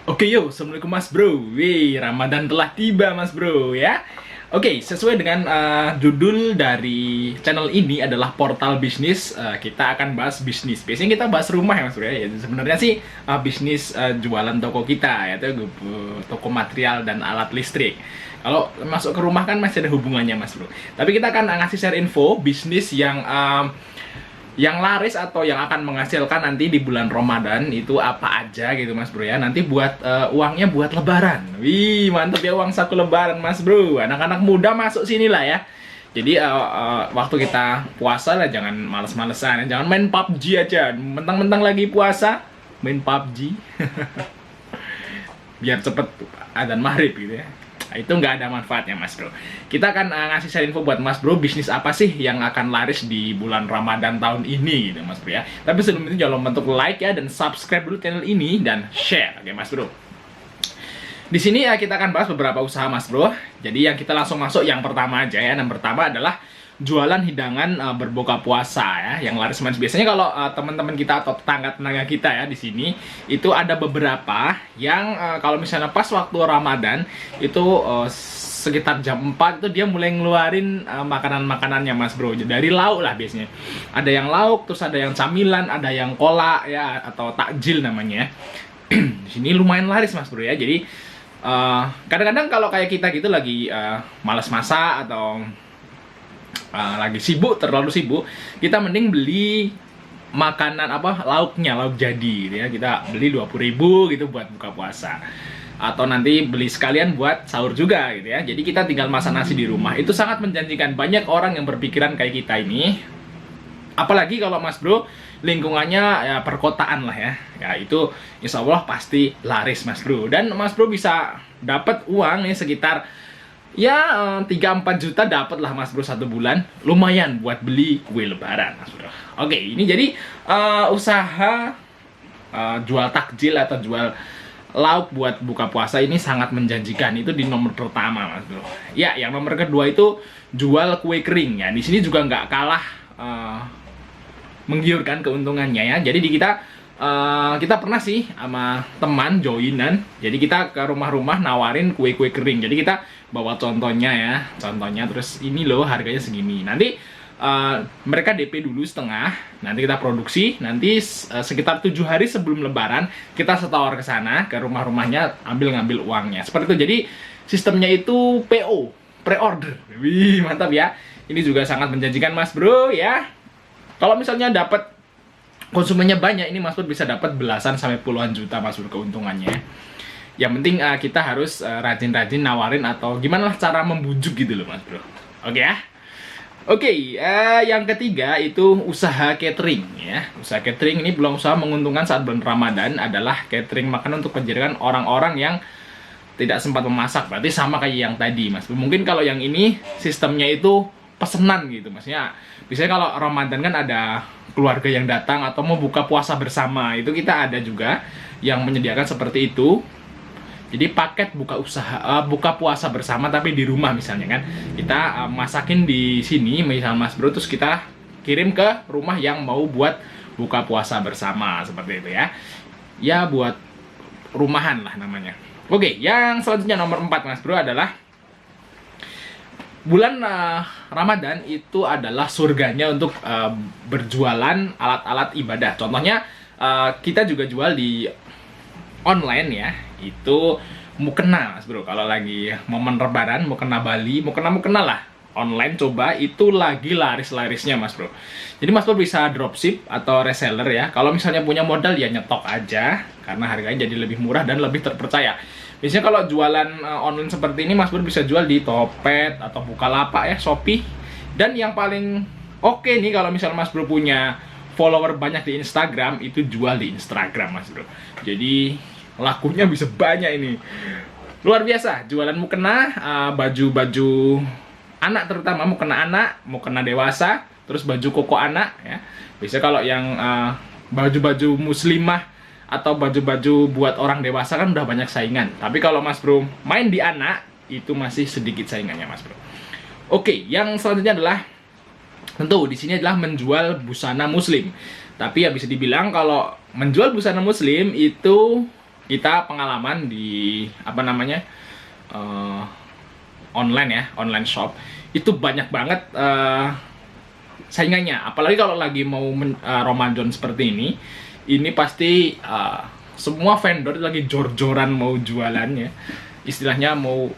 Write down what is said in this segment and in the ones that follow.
Oke yo, Assalamualaikum Mas Bro. Wih, Ramadan telah tiba Mas Bro ya. Oke, sesuai dengan judul dari channel ini adalah portal bisnis, kita akan bahas bisnis. Biasanya kita bahas rumah ya Mas Bro ya. Sebenarnya sih bisnis jualan toko kita, yaitu toko material dan alat listrik. Kalau masuk ke rumah kan masih ada hubungannya Mas Bro. Tapi kita akan ngasih share info bisnis yang laris atau yang akan menghasilkan nanti di bulan Ramadan itu apa aja gitu Mas Bro ya. Nanti buat uangnya buat lebaran. Wih, mantep ya uang saku lebaran Mas Bro. Anak-anak muda masuk sini lah ya. Jadi waktu kita puasa lah jangan males-malesan ya. Jangan main PUBG aja. Mentang-mentang lagi puasa main PUBG. Biar cepet adzan maghrib gitu ya. Nah, itu nggak ada manfaatnya Mas Bro. Kita akan ngasih share info buat Mas Bro, bisnis apa sih yang akan laris di bulan Ramadan tahun ini gitu Mas Bro ya. Tapi sebelum itu jangan lupa untuk like ya dan subscribe dulu channel ini dan share, oke Mas Bro. Di sini ya kita akan bahas beberapa usaha Mas Bro. Jadi yang kita langsung masuk yang pertama aja ya. Yang pertama adalah jualan hidangan berbuka puasa ya, yang laris manis. Biasanya kalau teman-teman kita atau tetangga-tetangga kita ya di sini itu ada beberapa yang kalau misalnya pas waktu Ramadan itu sekitar jam 4 itu dia mulai ngeluarin makanan-makanannya Mas Bro. Dari lauk lah biasanya. Ada yang lauk, terus ada yang camilan, ada yang kolak ya atau takjil namanya. Di sini lumayan laris Mas Bro ya. Jadi kadang-kadang kalau kayak kita gitu lagi malas masak atau lagi sibuk, terlalu sibuk, kita mending beli makanan lauknya, lauk jadi gitu ya. Kita beli 20.000 gitu buat buka puasa. Atau nanti beli sekalian buat sahur juga gitu ya. Jadi kita tinggal masak nasi di rumah. Itu sangat menjanjikan. Banyak orang yang berpikiran kayak kita ini. Apalagi kalau Mas Bro lingkungannya ya perkotaan lah ya. Ya itu insya Allah pasti laris Mas Bro. Dan Mas Bro bisa dapat uang nih sekitar ya 3-4 juta dapat lah Mas Bro satu bulan. Lumayan buat beli kue lebaran Mas Bro. Oke, ini jadi usaha jual takjil atau jual lauk buat buka puasa ini sangat menjanjikan. Itu di nomor pertama Mas Bro. Ya, yang nomor kedua itu jual kue kering ya. Di sini juga nggak kalah menggiurkan keuntungannya ya. Jadi di kita pernah sih sama teman joinan. Jadi kita ke rumah-rumah nawarin kue-kue kering. Jadi kita bawa contohnya ya, contohnya terus ini loh harganya segini. Nanti mereka DP dulu setengah, nanti kita produksi, nanti sekitar 7 hari sebelum Lebaran kita setor ke sana ke rumah-rumahnya ngambil uangnya. Seperti itu. Jadi sistemnya itu PO, pre-order. Wih, mantap ya. Ini juga sangat menjanjikan Mas Bro ya. Kalau misalnya dapat konsumennya banyak, ini Mas Bro bisa dapat belasan sampai puluhan juta Mas Bro keuntungannya. Yang penting kita harus rajin-rajin nawarin atau gimana lah cara membujuk gitu loh Mas Bro. Oke ya. Oke, yang ketiga itu usaha catering ya. Usaha catering ini belum usaha menguntungkan saat bulan Ramadan adalah catering makanan untuk penjaringan orang-orang yang tidak sempat memasak. Berarti sama kayak yang tadi Mas Bro. Mungkin kalau yang ini sistemnya itu pesenan gitu maksudnya. Biasanya kalau Ramadan kan ada keluarga yang datang atau mau buka puasa bersama, itu kita ada juga yang menyediakan seperti itu. Jadi paket buka puasa bersama tapi di rumah misalnya kan. Kita masakin di sini misal Mas Bro, terus kita kirim ke rumah yang mau buat buka puasa bersama seperti itu ya. Ya buat rumahan lah namanya. Oke, yang selanjutnya nomor 4 Mas Bro adalah bulan Ramadan itu adalah surganya untuk berjualan alat-alat ibadah. Contohnya kita juga jual di online ya. Itu mukena Mas Bro. Kalau lagi momen Lebaran, mukena Bali, mukena lah. Online coba itu lagi laris-larisnya Mas Bro. Jadi Mas Bro bisa dropship atau reseller ya. Kalau misalnya punya modal ya nyetok aja karena harganya jadi lebih murah dan lebih terpercaya. Biasanya kalau jualan online seperti ini Mas Bro bisa jual di Topet atau Bukalapak ya, Shopee. Dan yang paling oke nih kalau misalnya Mas Bro punya follower banyak di Instagram, itu jual di Instagram Mas Bro. Jadi lakunya bisa banyak ini. Luar biasa, jualan mukena, baju-baju anak terutama, mukena anak, mukena dewasa, terus baju koko anak ya. Biasanya kalau yang baju-baju muslimah atau baju-baju buat orang dewasa kan udah banyak saingan. Tapi kalau Mas Bro main di anak, itu masih sedikit saingannya Mas Bro. Oke, yang selanjutnya adalah tentu di sini adalah menjual busana muslim. Tapi ya bisa dibilang kalau menjual busana muslim itu kita pengalaman di apa namanya online ya, online shop itu banyak banget saingannya. Apalagi kalau lagi mau Ramadan seperti ini pasti semua vendor lagi jor-joran mau jualannya. Istilahnya mau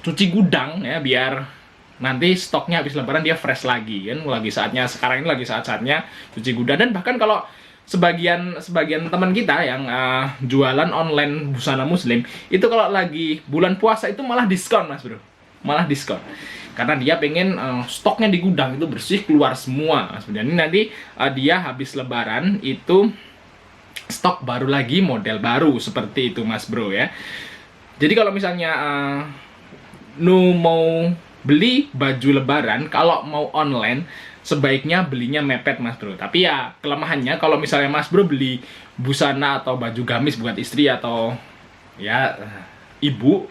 cuci gudang ya, biar nanti stoknya habis lebaran dia fresh lagi kan. Lagi saatnya, sekarang ini lagi saat-saatnya cuci gudang. Dan bahkan kalau sebagian teman kita yang jualan online busana muslim itu kalau lagi bulan puasa itu malah diskon Mas Bro, malah diskon karena dia pengen stoknya di gudang itu bersih, keluar semua Mas Bro. Dan ini nanti dia habis lebaran itu stok baru lagi, model baru seperti itu Mas Bro ya. Jadi kalau misalnya Nu mau beli baju lebaran, kalau mau online sebaiknya belinya mepet Mas Bro. Tapi ya kelemahannya kalau misalnya Mas Bro beli busana atau baju gamis buat istri atau ya ibu,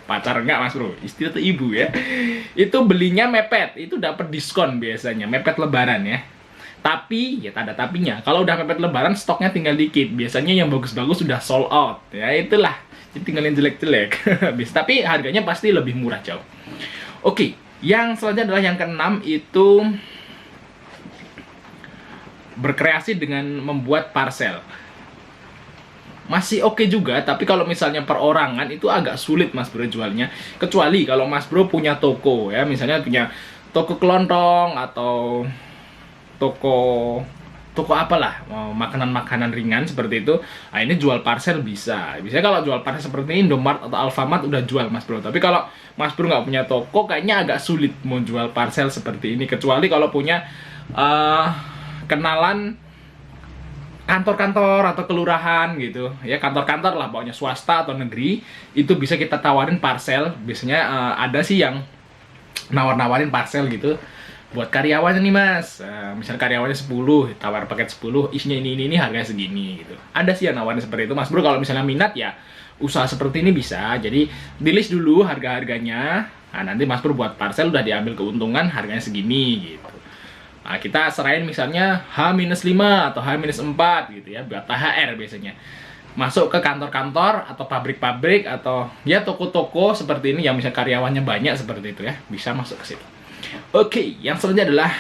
pacar enggak Mas Bro, istri atau ibu ya, itu belinya mepet, itu dapat diskon biasanya, mepet lebaran ya. Tapi ya tak ada tapinya, kalau udah mepet lebaran stoknya tinggal dikit, biasanya yang bagus-bagus sudah sold out ya. Itulah, jadi tinggal yang jelek-jelek. Tapi harganya pasti lebih murah jauh. Oke, yang selanjutnya adalah yang keenam, itu berkreasi dengan membuat parcel. Masih oke juga, tapi kalau misalnya perorangan itu agak sulit Mas Bro jualnya. Kecuali kalau Mas Bro punya toko ya, misalnya punya toko kelontong atau toko apalah, makanan-makanan ringan seperti itu. Nah, ini jual parcel bisa. Biasanya kalau jual parcel seperti ini, Indomart atau Alfamart udah jual Mas Bro. Tapi kalau Mas Bro nggak punya toko, kayaknya agak sulit mau jual parcel seperti ini. Kecuali kalau punya kenalan kantor-kantor atau kelurahan gitu ya, kantor-kantor lah pokoknya, swasta atau negeri, itu bisa kita tawarin parcel. Biasanya ada sih yang nawar-nawarin parcel gitu buat karyawannya nih Mas. Misal karyawannya 10, tawar paket 10, isinya ini harganya segini gitu. Ada sih yang nawarin seperti itu Mas Bro. Kalau misalnya minat ya usaha seperti ini bisa. Jadi di list dulu harga-harganya. Nah, nanti Mas Bro buat parcel udah diambil keuntungan harganya segini gitu. Nah, kita serahin misalnya H-5 atau H-4 gitu ya, buat THR biasanya. Masuk ke kantor-kantor atau pabrik-pabrik atau ya toko-toko seperti ini yang misalnya karyawannya banyak seperti itu ya, bisa masuk ke situ. Oke, yang selanjutnya adalah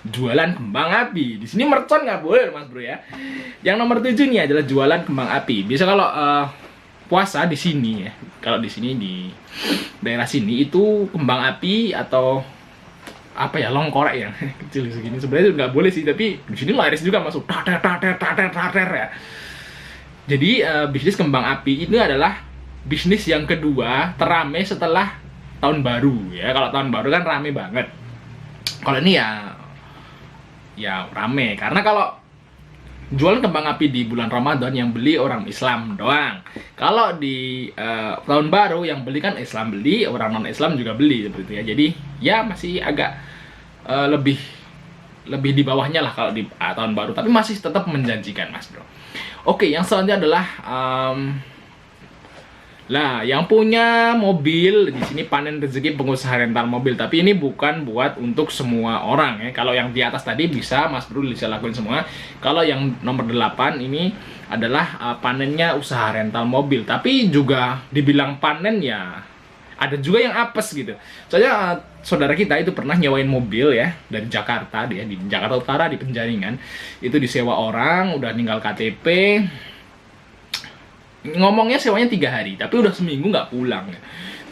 jualan kembang api. Di sini mercon nggak boleh Mas Bro ya. Yang nomor 7 nih adalah jualan kembang api. Bisa kalau puasa di sini ya, kalau di sini di daerah sini itu kembang api atau apa ya, longkorek ya kecil segini, sebenarnya nggak boleh sih, tapi di sini laris juga masuk tater ya. Jadi bisnis kembang api ini adalah bisnis yang kedua terame setelah tahun baru ya. Kalau tahun baru kan rame banget, kalau ini ya rame karena kalau jualan kembang api di bulan Ramadan yang beli orang Islam doang. Kalau di tahun baru yang beli kan Islam beli, orang non Islam juga beli seperti itu ya. Jadi ya masih agak lebih di bawahnya lah kalau di tahun baru, tapi masih tetap menjanjikan Mas Bro. Oke, yang selanjutnya adalah yang punya mobil di sini panen rezeki pengusaha rental mobil, tapi ini bukan buat untuk semua orang ya. Kalau yang di atas tadi bisa Mas Bro bisa lakuin semua. Kalau yang nomor 8 ini adalah panennya usaha rental mobil, tapi juga dibilang panen ya ada juga yang apes gitu. Soalnya saudara kita itu pernah nyewain mobil ya dari Jakarta, dia di Jakarta Utara di Penjaringan, itu disewa orang, udah ninggal KTP. Ngomongnya sewanya 3 hari, tapi udah seminggu nggak pulang.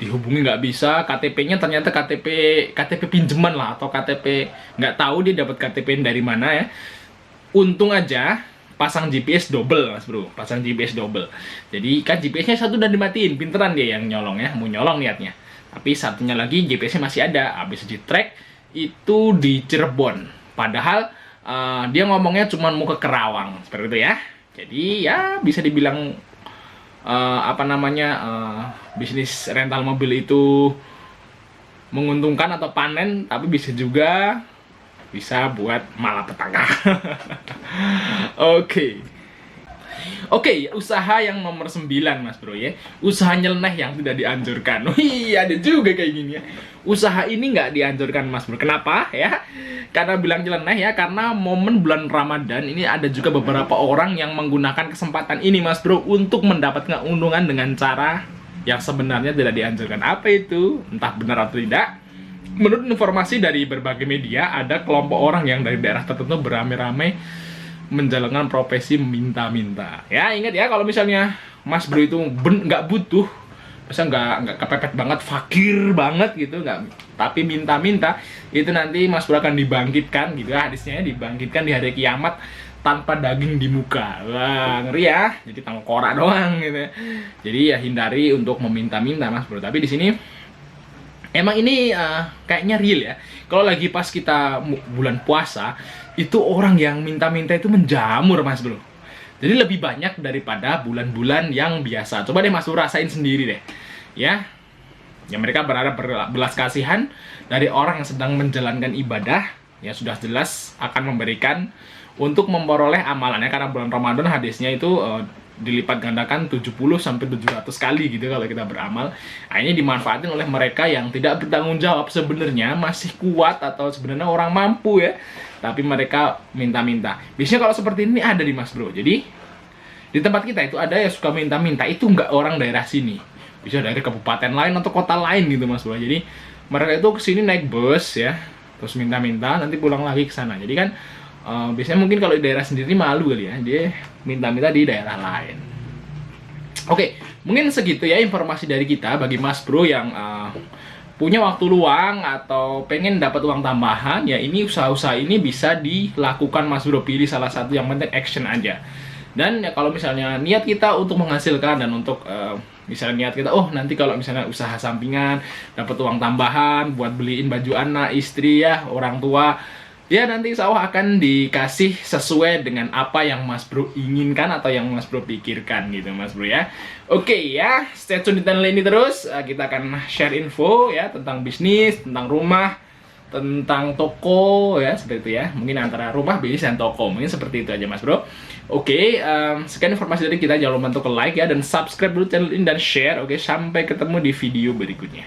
Dihubungi nggak bisa, KTP-nya ternyata KTP pinjaman lah, atau KTP nggak tahu dia dapat KTP dari mana ya. Untung aja pasang GPS double Mas Bro, pasang GPS double. Jadi kan GPS-nya satu udah dimatiin, pinteran dia yang nyolong ya, mau nyolong niatnya. Tapi satunya lagi GPS-nya masih ada, habis di track itu di Cirebon. Padahal dia ngomongnya cuma mau ke Kerawang, seperti itu ya. Jadi ya bisa dibilang bisnis rental mobil itu menguntungkan atau panen, tapi bisa juga bisa buat malapetaka. Oke. Oke, usaha yang nomor 9 Mas Bro ya. Usaha nyeleneh yang tidak dianjurkan. Wih, ada juga kayak gini ya. Usaha ini nggak dianjurkan Mas Bro. Kenapa ya? Karena bilang nyeleneh ya, karena momen bulan Ramadan ini ada juga beberapa orang yang menggunakan kesempatan ini Mas Bro untuk mendapatkan keuntungan dengan cara yang sebenarnya tidak dianjurkan. Apa itu? Entah benar atau tidak. Menurut informasi dari berbagai media, ada kelompok orang yang dari daerah tertentu beramai-ramai menjalankan profesi minta-minta. Ya, ingat ya, kalau misalnya Mas Bro itu nggak butuh, misalnya nggak kepepet banget, fakir banget gitu, nggak, tapi minta-minta, itu nanti Mas Bro akan dibangkitkan gitu ya, hadisnya dibangkitkan di hari kiamat tanpa daging di muka. Wah, ngeri ya. Jadi tengkorak doang gitu. Jadi ya hindari untuk meminta-minta Mas Bro. Tapi di sini emang ini kayaknya real ya. Kalau lagi pas kita bulan puasa, itu orang yang minta-minta itu menjamur Mas Bro. Jadi lebih banyak daripada bulan-bulan yang biasa. Coba deh Mas Bro rasain sendiri deh. Ya. Ya mereka berharap belas kasihan dari orang yang sedang menjalankan ibadah, ya sudah jelas akan memberikan untuk memperoleh amalannya, karena bulan Ramadan hadisnya itu dilipat gandakan 70-700 kali gitu kalau kita beramal. Nah, ini dimanfaatin oleh mereka yang tidak bertanggung jawab, sebenarnya masih kuat atau sebenarnya orang mampu ya, tapi mereka minta-minta. Biasanya kalau seperti ini ada di Mas Bro. Jadi di tempat kita itu ada yang suka minta-minta, itu nggak orang daerah sini, bisa dari kabupaten lain atau kota lain gitu Mas Bro. Jadi mereka itu kesini naik bus ya, terus minta-minta, nanti pulang lagi ke sana. Jadi kan biasanya mungkin kalau di daerah sendiri malu kali ya, dia minta-minta di daerah lain. Oke, mungkin segitu ya informasi dari kita bagi Mas Bro yang punya waktu luang atau pengen dapat uang tambahan. Ya ini usaha-usaha ini bisa dilakukan Mas Bro, pilih salah satu, yang penting action aja. Dan ya kalau misalnya niat kita untuk menghasilkan dan untuk misalnya niat kita, oh nanti kalau misalnya usaha sampingan dapat uang tambahan buat beliin baju anak, istri ya, orang tua, ya nanti insya Allah akan dikasih sesuai dengan apa yang Mas Bro inginkan atau yang Mas Bro pikirkan gitu Mas Bro ya. Oke ya, stay tune di channel ini terus. Kita akan share info ya tentang bisnis, tentang rumah, tentang toko ya, seperti itu ya. Mungkin antara rumah, bisnis, dan toko. Mungkin seperti itu aja Mas Bro. Oke, sekian informasi dari kita. Jangan lupa untuk like ya, dan subscribe dulu channel ini dan share. Oke, sampai ketemu di video berikutnya.